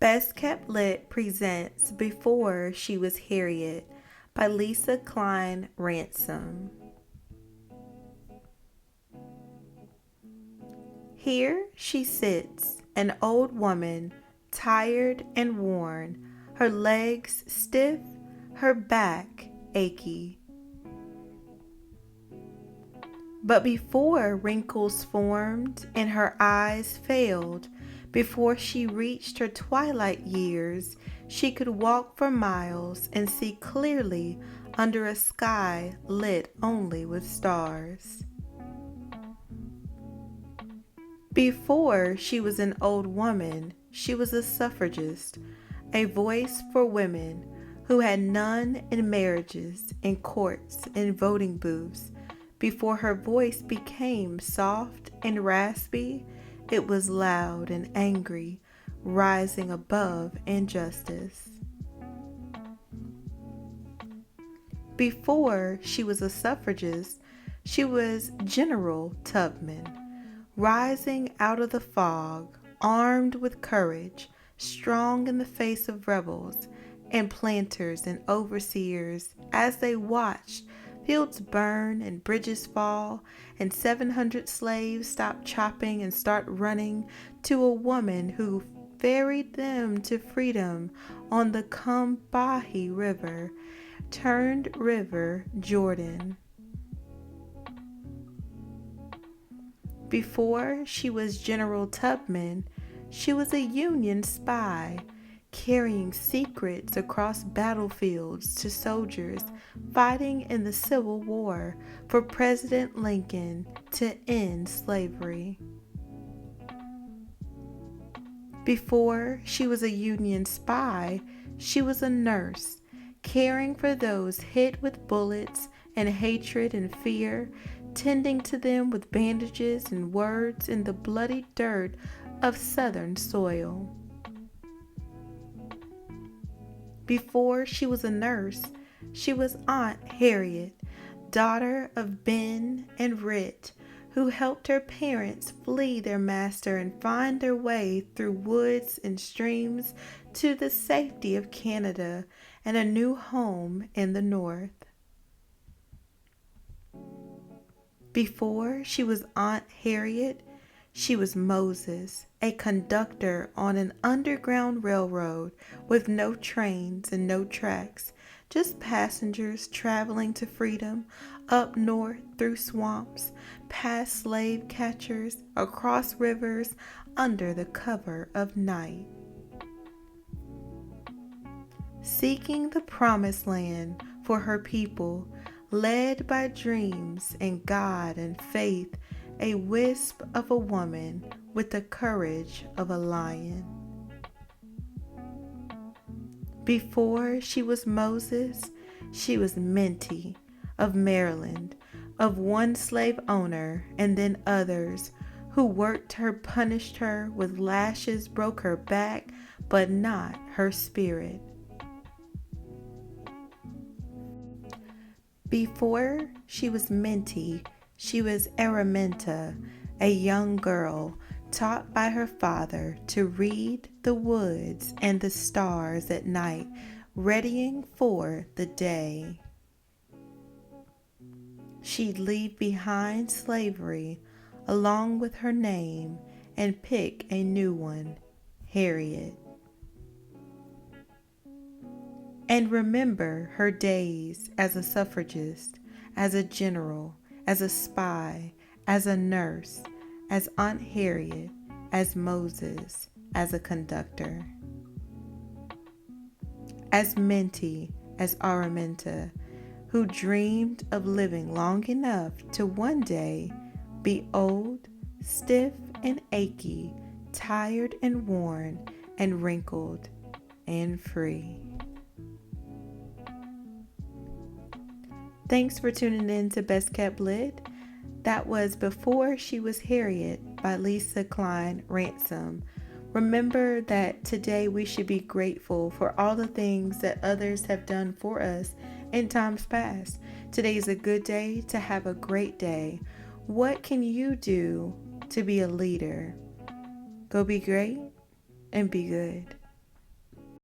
Best Kept Lit presents Before She Was Harriet by Lesa Cline-Ransome. Here she sits, an old woman, tired and worn, her legs stiff, her back achy. But before wrinkles formed and her eyes failed, before she reached her twilight years, she could walk for miles and see clearly under a sky lit only with stars. Before she was an old woman, she was a suffragist, a voice for women who had none in marriages, in courts, in voting booths. Before her voice became soft and raspy, it was loud and angry, rising above injustice. Before she was a suffragist, she was General Tubman, rising out of the fog, armed with courage, strong in the face of rebels and planters and overseers as they watched fields burn and bridges fall and 700 slaves stop chopping and start running, to a woman who ferried them to freedom on the Combahee River, turned River Jordan. Before she was General Tubman, she was a Union spy, carrying secrets across battlefields to soldiers fighting in the Civil War for President Lincoln to end slavery. Before she was a Union spy, she was a nurse, caring for those hit with bullets and hatred and fear, tending to them with bandages and words in the bloody dirt of Southern soil. Before she was a nurse, she was Aunt Harriet, daughter of Ben and Rit, who helped her parents flee their master and find their way through woods and streams to the safety of Canada and a new home in the North. Before she was Aunt Harriet, she was Moses, a conductor on an underground railroad with no trains and no tracks, just passengers traveling to freedom, up north through swamps, past slave catchers, across rivers, under the cover of night. Seeking the promised land for her people, led by dreams and God and faith, a wisp of a woman with the courage of a lion. Before she was Moses, she was Minty of Maryland, of one slave owner and then others who worked her, punished her with lashes, broke her back, but not her spirit. Before she was Minty, she was Araminta, a young girl taught by her father to read the woods and the stars at night, readying for the day. She'd leave behind slavery along with her name and pick a new one, Harriet. And remember her days as a suffragist, as a general, as a spy, as a nurse, as Aunt Harriet, as Moses, as a conductor. As Minty, as Araminta, who dreamed of living long enough to one day be old, stiff and achy, tired and worn and wrinkled and free. Thanks for tuning in to Best Kept Lit. That was Before She Was Harriet by Lesa Cline-Ransome. Remember that today we should be grateful for all the things that others have done for us in times past. Today is a good day to have a great day. What can you do to be a leader? Go be great and be good.